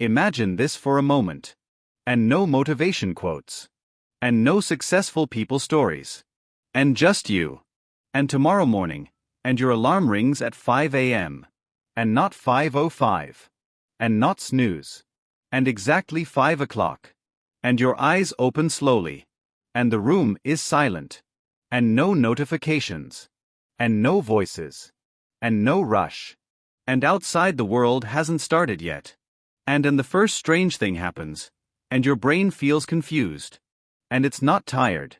Imagine this for a moment. And no motivation quotes. And no successful people stories. And just you. And tomorrow morning, and your alarm rings at 5 a.m. And not 5:05. And not snooze. And exactly 5 o'clock. And your eyes open slowly. And the room is silent. And no notifications. And no voices. And no rush. And outside the world hasn't started yet. And then the first strange thing happens. And your brain feels confused. And it's not tired.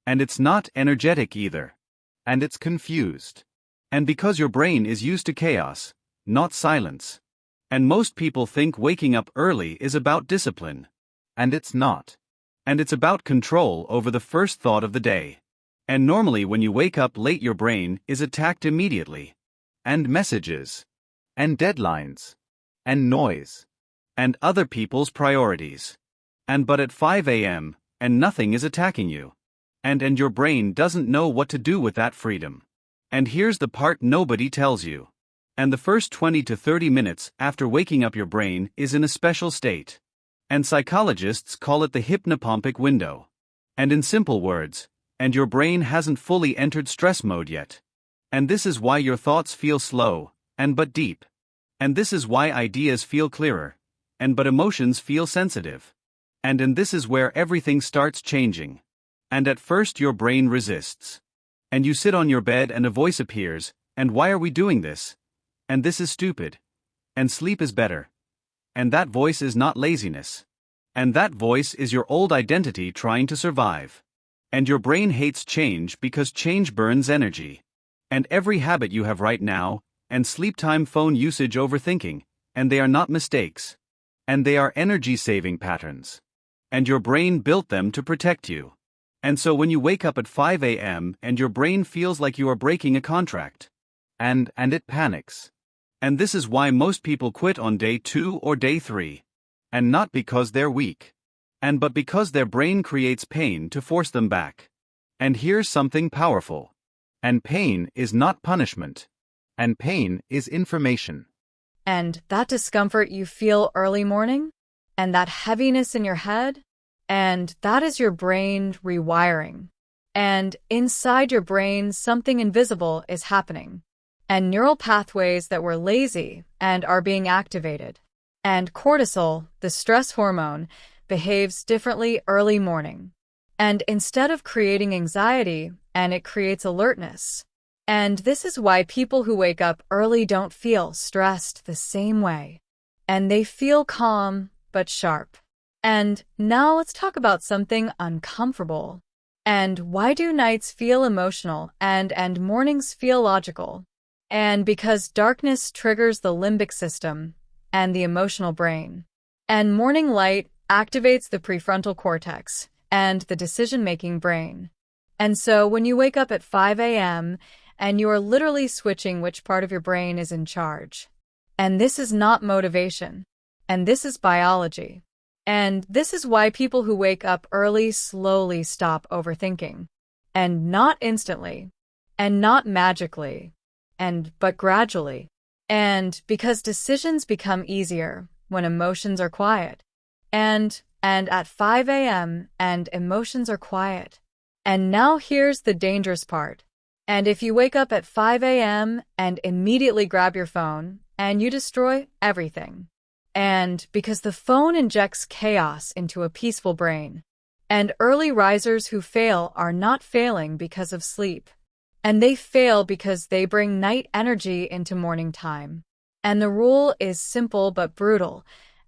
And it's not energetic either. And it's confused. And because your brain is used to chaos, not silence. And most people think waking up early is about discipline. And it's not. And it's about control over the first thought of the day. And normally when you wake up late, your brain is attacked immediately. And messages. And deadlines. And noise. And other people's priorities. But at 5 a.m., and nothing is attacking you. And your brain doesn't know what to do with that freedom. And here's the part nobody tells you. And the first 20 to 30 minutes after waking up, your brain is in a special state. And psychologists call it the hypnopompic window. And in simple words, and your brain hasn't fully entered stress mode yet. And this is why your thoughts feel slow, but deep. And this is why ideas feel clearer, but emotions feel sensitive. And this is where everything starts changing. And at first your brain resists. And you sit on your bed and a voice appears, and why are we doing this? And this is stupid. And sleep is better. And that voice is not laziness. And that voice is your old identity trying to survive. And your brain hates change because change burns energy. And every habit you have right now, and sleep time, phone usage, overthinking, and they are not mistakes. And they are energy-saving patterns. And your brain built them to protect you. And so when you wake up at 5 a.m. and your brain feels like you are breaking a contract. And it panics. And this is why most people quit on day 2 or day 3. And not because they're weak. But because their brain creates pain to force them back. And here's something powerful. And pain is not punishment. And pain is information. And that discomfort you feel early morning, and that heaviness in your head, and that is your brain rewiring. And inside your brain, something invisible is happening. And neural pathways that were lazy and are being activated. And cortisol, the stress hormone, behaves differently early morning. And instead of creating anxiety, and it creates alertness. And this is why people who wake up early don't feel stressed the same way. And they feel calm, but sharp. And now let's talk about something uncomfortable. And why do nights feel emotional and mornings feel logical? And because darkness triggers the limbic system and the emotional brain. And morning light activates the prefrontal cortex and the decision-making brain. And so when you wake up at 5 a.m., and you are literally switching which part of your brain is in charge. And this is not motivation. And this is biology. And this is why people who wake up early slowly stop overthinking. And not instantly. And not magically. But gradually. And because decisions become easier when emotions are quiet. And at 5 a.m. and emotions are quiet. And now here's the dangerous part. And if you wake up at 5 a.m. and immediately grab your phone, and you destroy everything. And because the phone injects chaos into a peaceful brain. And early risers who fail are not failing because of sleep. And they fail because they bring night energy into morning time. And the rule is simple but brutal.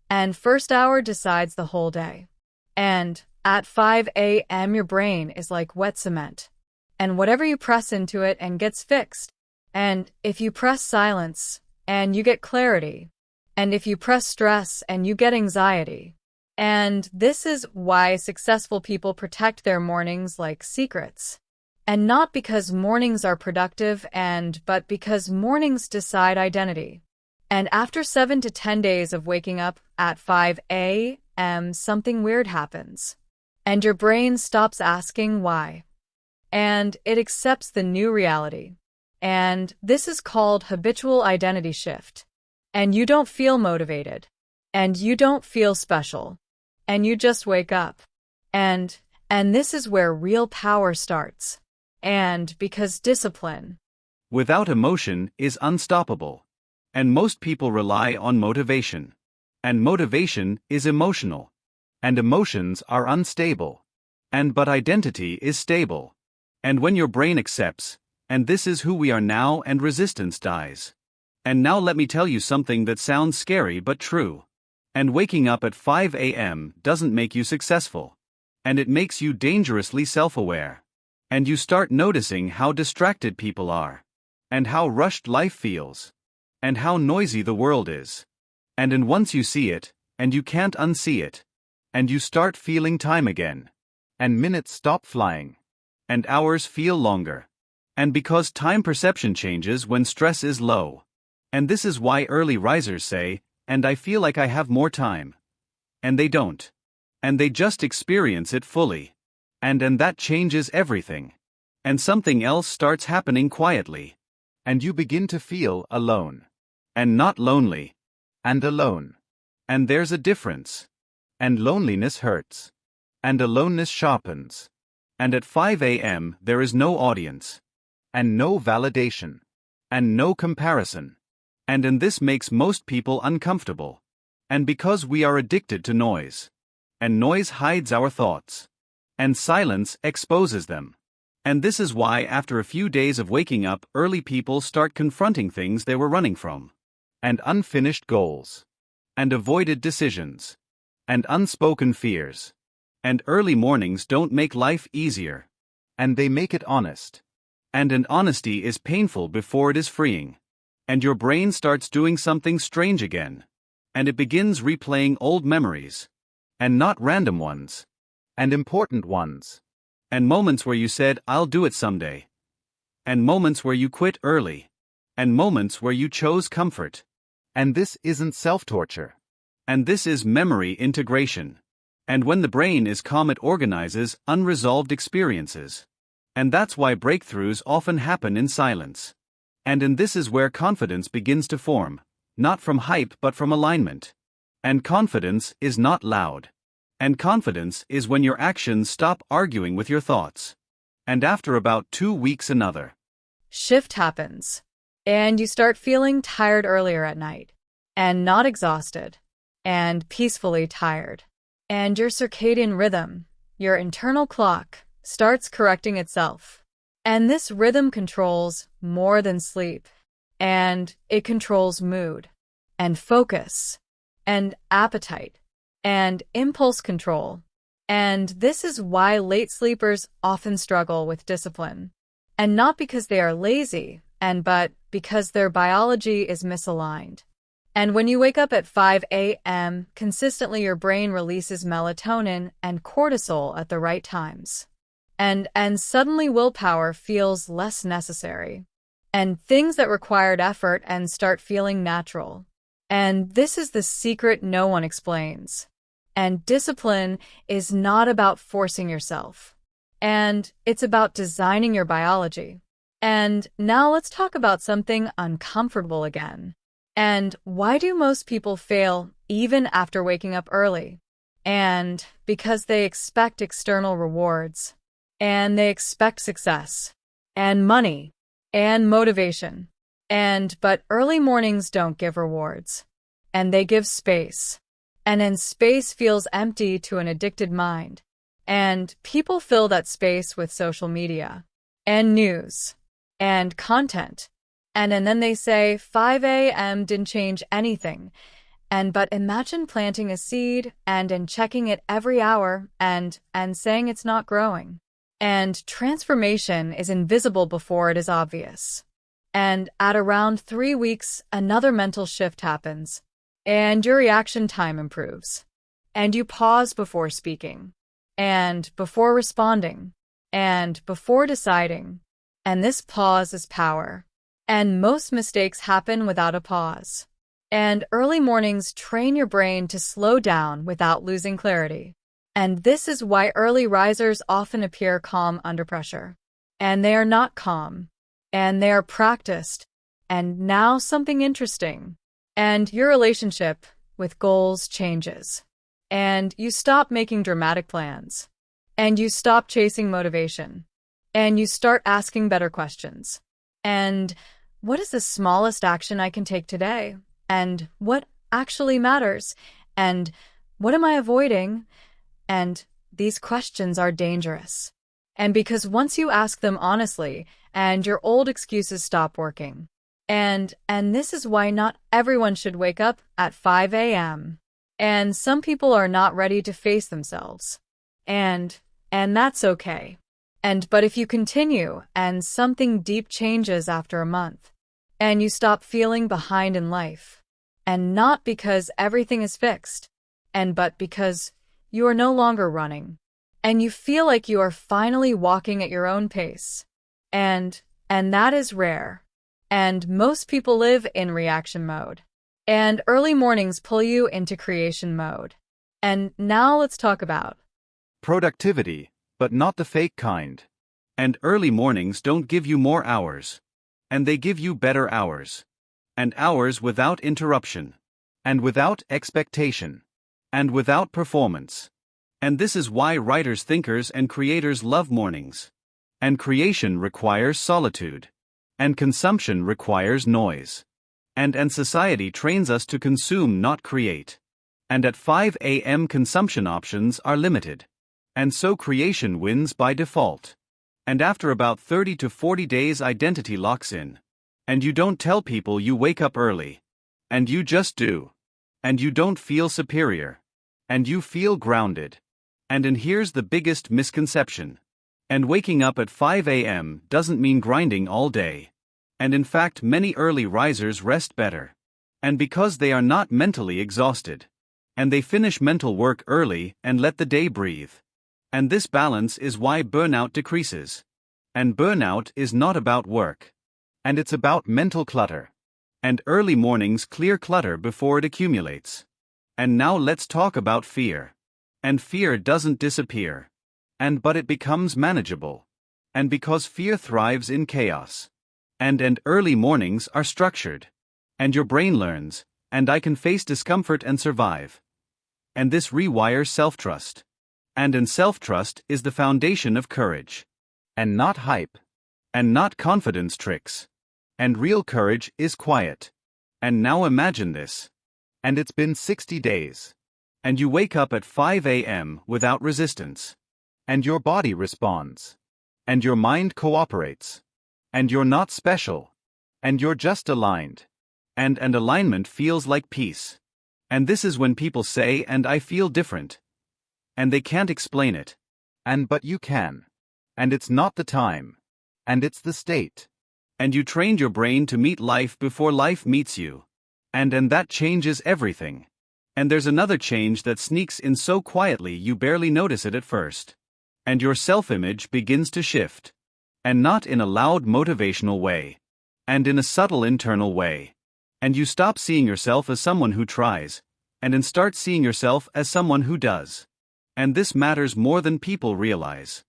And first hour decides the whole day. And at 5 a.m. your brain is like wet cement. And whatever you press into it and gets fixed. And if you press silence, and you get clarity. And if you press stress, and you get anxiety. And this is why successful people protect their mornings like secrets. And not because mornings are productive but because mornings decide identity. And after 7 to 10 days of waking up at 5 a.m., something weird happens. And your brain stops asking why. And it accepts the new reality. And this is called habitual identity shift. And you don't feel motivated. and you don't feel special, and you just wake up. And this is where real power starts. And because discipline without emotion is unstoppable. And most people rely on motivation. And motivation is emotional. And emotions are unstable. But identity is stable. And when your brain accepts, and this is who we are now, and resistance dies. And now let me tell you something that sounds scary but true. And waking up at 5 a.m. doesn't make you successful. And it makes you dangerously self-aware. And you start noticing how distracted people are. And how rushed life feels. And how noisy the world is. And once you see it, and you can't unsee it. And you start feeling time again. And minutes stop flying. And hours feel longer. And because time perception changes when stress is low. And this is why early risers say, and I feel like I have more time. And they don't. And they just experience it fully. And that changes everything. And something else starts happening quietly. And you begin to feel alone. And not lonely. And alone. And there's a difference. And loneliness hurts. And aloneness sharpens. And at 5 a.m. there is no audience. And no validation. And no comparison. And this makes most people uncomfortable. And because we are addicted to noise. And noise hides our thoughts. And silence exposes them. And this is why after a few days of waking up early, people start confronting things they were running from. And unfinished goals. And avoided decisions. And unspoken fears. And early mornings don't make life easier. And they make it honest. And honesty is painful before it is freeing. And your brain starts doing something strange again. And it begins replaying old memories. And not random ones. And important ones. And moments where you said, I'll do it someday. And moments where you quit early. And moments where you chose comfort. And this isn't self-torture. And this is memory integration. And when the brain is calm, it organizes unresolved experiences. And that's why breakthroughs often happen in silence. And this is where confidence begins to form, not from hype but from alignment. And confidence is not loud. And confidence is when your actions stop arguing with your thoughts. And after about 2 weeks, another shift happens. And you start feeling tired earlier at night. And not exhausted. And peacefully tired. And your circadian rhythm, your internal clock, starts correcting itself. And this rhythm controls more than sleep. And it controls mood. And focus. And appetite. And impulse control. And this is why late sleepers often struggle with discipline. And not because they are lazy, but because their biology is misaligned. And when you wake up at 5 a.m., consistently your brain releases melatonin and cortisol at the right times. And suddenly willpower feels less necessary. And things that required effort and start feeling natural. And this is the secret no one explains. And discipline is not about forcing yourself. And it's about designing your biology. And now let's talk about something uncomfortable again. And why do most people fail even after waking up early? And because they expect external rewards. And they expect success. And money. And motivation. But early mornings don't give rewards. And they give space. And space feels empty to an addicted mind. And people fill that space with social media. And news. And content. And then they say 5 a.m. didn't change anything. But imagine planting a seed and checking it every hour and saying it's not growing. And transformation is invisible before it is obvious. And at around 3 weeks, another mental shift happens. And your reaction time improves. And you pause before speaking. And before responding. And before deciding. And this pause is power. And most mistakes happen without a pause. And early mornings train your brain to slow down without losing clarity. And this is why early risers often appear calm under pressure. And they are not calm. And they are practiced. And now something interesting. And your relationship with goals changes. And you stop making dramatic plans. And you stop chasing motivation. And you start asking better questions. And what is the smallest action I can take today? And what actually matters? And what am I avoiding? And these questions are dangerous. And because once you ask them honestly, and your old excuses stop working. And this is why not everyone should wake up at 5 a.m. And some people are not ready to face themselves. And that's okay. But if you continue and something deep changes after a month, and you stop feeling behind in life, and not because everything is fixed, but because you are no longer running, and you feel like you are finally walking at your own pace, and that is rare. And most people live in reaction mode. And early mornings pull you into creation mode. And now let's talk about productivity, but not the fake kind. And early mornings don't give you more hours. And they give you better hours. And hours without interruption. And without expectation. And without performance. And this is why writers, thinkers, and creators love mornings. And creation requires solitude. And consumption requires noise. And society trains us to consume, not create. And at 5 a.m. consumption options are limited. And so creation wins by default. And after about 30 to 40 days, identity locks in. And you don't tell people you wake up early. And you just do. And you don't feel superior. And you feel grounded. And here's the biggest misconception. And waking up at 5 a.m. doesn't mean grinding all day. And in fact, many early risers rest better. And because they are not mentally exhausted. And they finish mental work early and let the day breathe. And this balance is why burnout decreases. And burnout is not about work. And it's about mental clutter. And early mornings clear clutter before it accumulates. And now let's talk about fear. And fear doesn't disappear. But it becomes manageable. And because fear thrives in chaos. And early mornings are structured. And your brain learns, and I can face discomfort and survive. And this rewires self-trust. And self-trust is the foundation of courage. And not hype. And not confidence tricks. And real courage is quiet. And now imagine this. And it's been 60 days. And you wake up at 5 a.m. without resistance. And your body responds. And your mind cooperates. And you're not special. And you're just aligned. And alignment feels like peace. And this is when people say, and I feel different. And they can't explain it. But you can. And it's not the time. And it's the state. And you trained your brain to meet life before life meets you. And that changes everything. And there's another change that sneaks in so quietly you barely notice it at first. And your self-image begins to shift. And not in a loud motivational way. And in a subtle internal way. And you stop seeing yourself as someone who tries. And start seeing yourself as someone who does. And this matters more than people realize.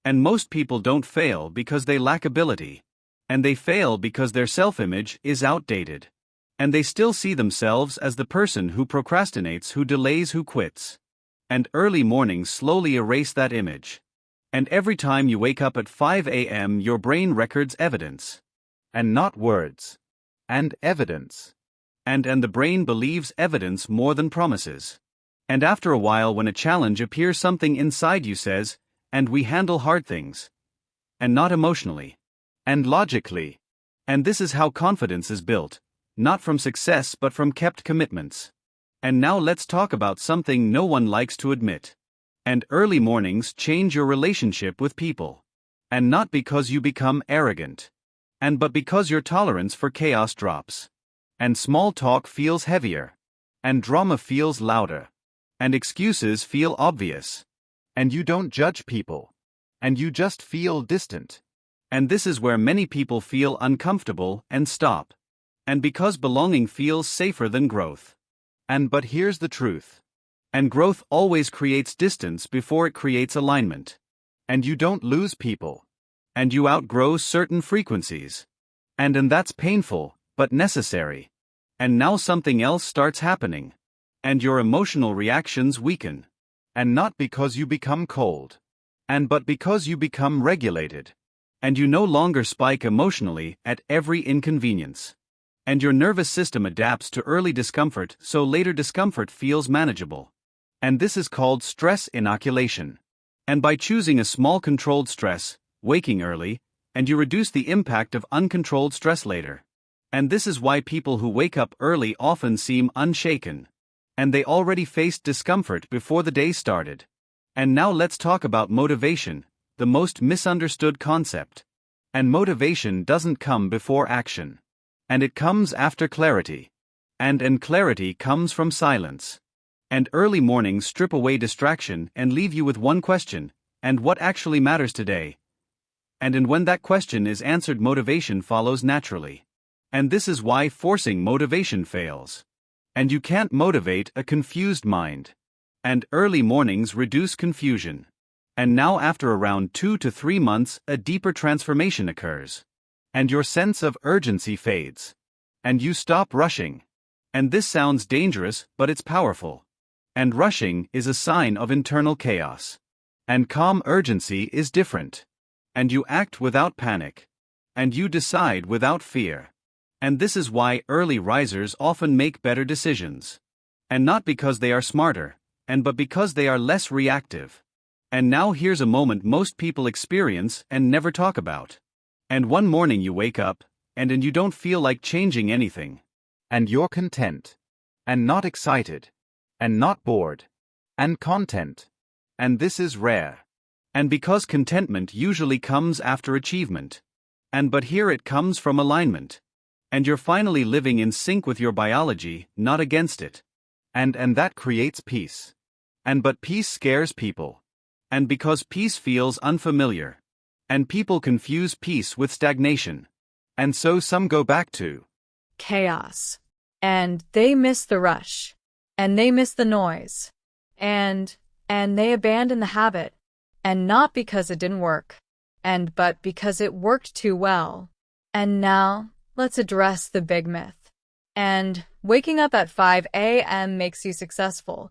And most people don't fail because they lack ability. And they fail because their self-image is outdated. And they still see themselves as the person who procrastinates, who delays, who quits. And early mornings slowly erase that image. And every time you wake up at 5 a.m., your brain records evidence. And not words. And evidence. And the brain believes evidence more than promises. And after a while, when a challenge appears, something inside you says, and we handle hard things. And not emotionally. And logically. And this is how confidence is built. Not from success but from kept commitments. And now let's talk about something no one likes to admit. And early mornings change your relationship with people. And not because you become arrogant. But because your tolerance for chaos drops. And small talk feels heavier. And drama feels louder. And excuses feel obvious. And you don't judge people. And you just feel distant. And this is where many people feel uncomfortable and stop. And because belonging feels safer than growth. But here's the truth. And growth always creates distance before it creates alignment. And you don't lose people. And you outgrow certain frequencies. And that's painful, but necessary. And now something else starts happening. and your emotional reactions weaken. And not because you become cold, but because you become regulated. And you no longer spike emotionally at every inconvenience. And your nervous system adapts to early discomfort so later discomfort feels manageable. And this is called stress inoculation. And by choosing a small controlled stress, waking early, and you reduce the impact of uncontrolled stress later. And this is why people who wake up early often seem unshaken. And they already faced discomfort before the day started. And now let's talk about motivation, the most misunderstood concept. And motivation doesn't come before action. And it comes after clarity. And clarity comes from silence. And early mornings strip away distraction and leave you with one question: and what actually matters today? And when that question is answered, motivation follows naturally. And this is why forcing motivation fails. And you can't motivate a confused mind. And early mornings reduce confusion. And now, after around 2 to 3 months, a deeper transformation occurs. And your sense of urgency fades. And you stop rushing. And this sounds dangerous, but it's powerful. And rushing is a sign of internal chaos. And calm urgency is different. And you act without panic. And you decide without fear. And this is why early risers often make better decisions. And not because they are smarter, but because they are less reactive. And now here's a moment most people experience and never talk about. And one morning you wake up, and you don't feel like changing anything. And you're content. And not excited. And not bored. And content. And this is rare. And because contentment usually comes after achievement. But here it comes from alignment. And you're finally living in sync with your biology, not against it. And that creates peace. But peace scares people. And because peace feels unfamiliar. And people confuse peace with stagnation. And so some go back to chaos. And they miss the rush. And they miss the noise. And they abandon the habit. And not because it didn't work. But because it worked too well. And now, let's address the big myth. And waking up at 5 a.m. makes you successful.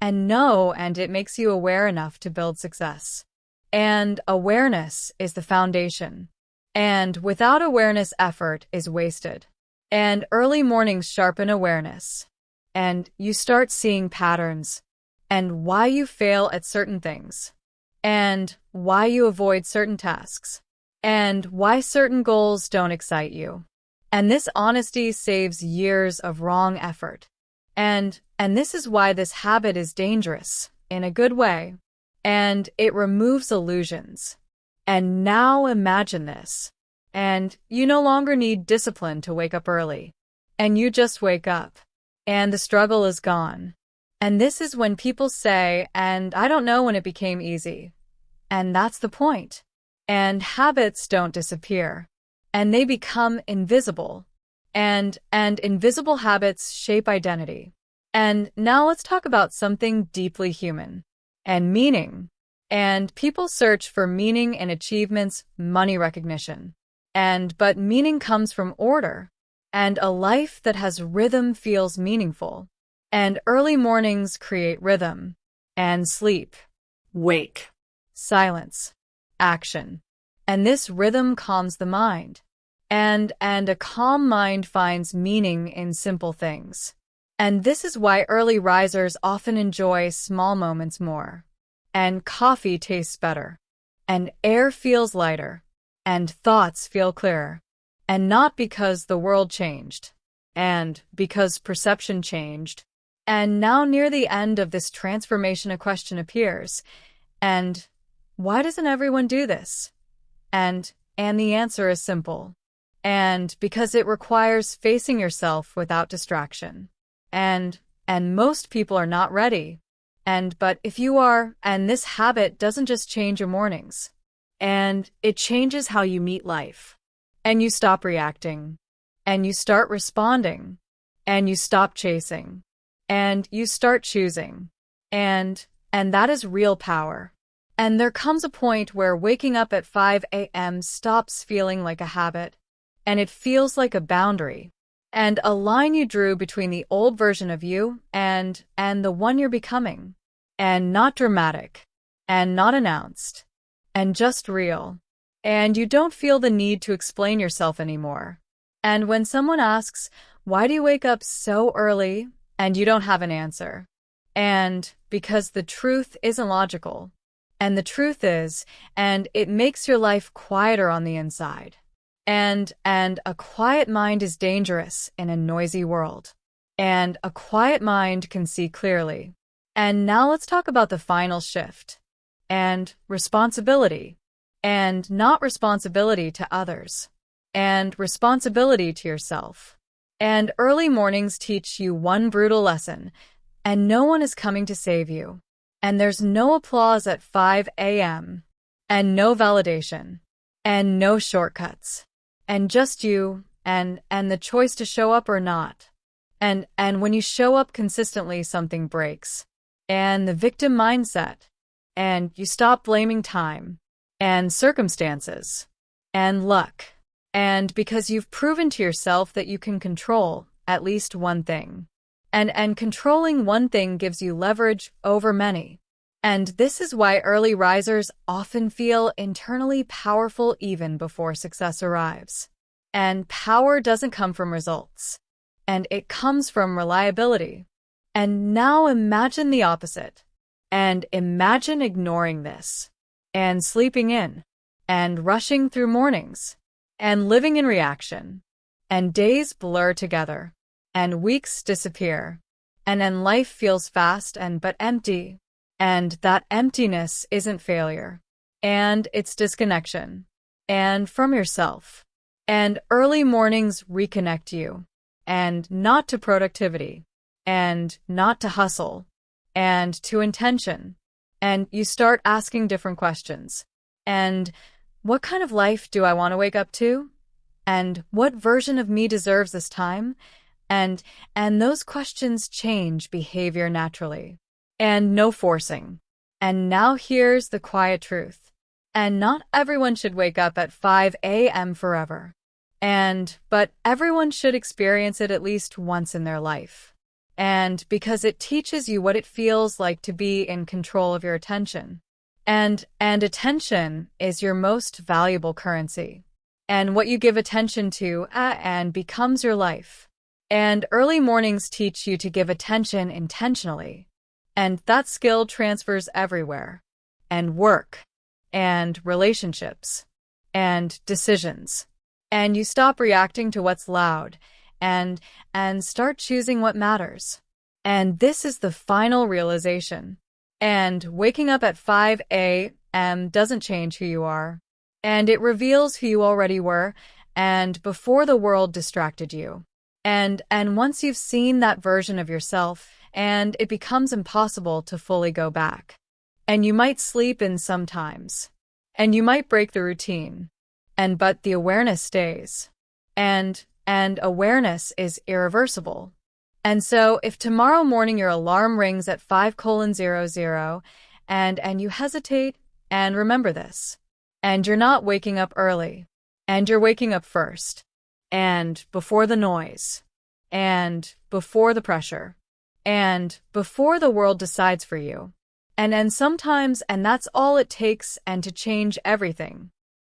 And it makes you aware enough to build success. And awareness is the foundation. And without awareness, effort is wasted. And early mornings sharpen awareness. And you start seeing patterns. And why you fail at certain things. And why you avoid certain tasks. And why certain goals don't excite you. And this honesty saves years of wrong effort. And this is why this habit is dangerous, in a good way. And it removes illusions. And now imagine this. And you no longer need discipline to wake up early. And you just wake up. And the struggle is gone. And this is when people say, and I don't know when it became easy. And that's the point. And habits don't disappear. And they become invisible. And invisible habits shape identity. And now let's talk about something deeply human. And meaning. And people search for meaning in achievements, money, recognition. But meaning comes from order. And a life that has rhythm feels meaningful. And early mornings create rhythm. And sleep. Wake. Silence. Action. And this rhythm calms the mind. And a calm mind finds meaning in simple things. And this is why early risers often enjoy small moments more. And coffee tastes better. And air feels lighter. And thoughts feel clearer. And not because the world changed. And because perception changed. And now near the end of this transformation, a question appears. And why doesn't everyone do this? And the answer is simple. And because it requires facing yourself without distraction. And most people are not ready. But if you are, and this habit doesn't just change your mornings. And it changes how you meet life. And you stop reacting. And you start responding. And you stop chasing. And you start choosing. And that is real power. And there comes a point where waking up at 5 a.m. stops feeling like a habit. And it feels like a boundary. and a line you drew between the old version of you and the one you're becoming. And not dramatic, and not announced, and just real. And you don't feel the need to explain yourself anymore. And when someone asks, why do you wake up so early? And you don't have an answer. And because the truth isn't logical. And the truth is, and it makes your life quieter on the inside. And a quiet mind is dangerous in a noisy world. And a quiet mind can see clearly. And now let's talk about the final shift. And responsibility. And not responsibility to others. And responsibility to yourself. And early mornings teach you one brutal lesson. And no one is coming to save you. And there's no applause at 5 a.m. And no validation. And no shortcuts. And just you and the choice to show up or not. And when you show up consistently, something breaks. And the victim mindset. And you stop blaming time. And circumstances. And luck. And because you've proven to yourself that you can control at least one thing. And controlling one thing gives you leverage over many. And this is why early risers often feel internally powerful even before success arrives. And power doesn't come from results. And it comes from reliability. And now imagine the opposite. And imagine ignoring this. And sleeping in. And rushing through mornings. And living in reaction. And days blur together. And weeks disappear. And then life feels fast but empty. And that emptiness isn't failure. And it's disconnection. And from yourself. And early mornings reconnect you. And not to productivity. And not to hustle. And to intention. And you start asking different questions. And what kind of life do I want to wake up to? And what version of me deserves this time? And those questions change behavior naturally. And no forcing. And now here's the quiet truth. And not everyone should wake up at 5 a.m. forever. But everyone should experience it at least once in their life. And because it teaches you what it feels like to be in control of your attention. And attention is your most valuable currency. And what you give attention to and becomes your life. And early mornings teach you to give attention intentionally. And that skill transfers everywhere. And work. And relationships. And decisions. And you stop reacting to what's loud. And start choosing what matters. And this is the final realization. And waking up at 5 a.m. doesn't change who you are. And it reveals who you already were, and before the world distracted you. And once you've seen that version of yourself, and it becomes impossible to fully go back. And you might sleep in sometimes. And you might break the routine. But the awareness stays. And awareness is irreversible. And so if tomorrow morning your alarm rings at 5:00 and you hesitate, and remember this, and you're not waking up early, and you're waking up first, and before the noise, and before the pressure, and before the world decides for you. And sometimes, and that's all it takes, and to change everything.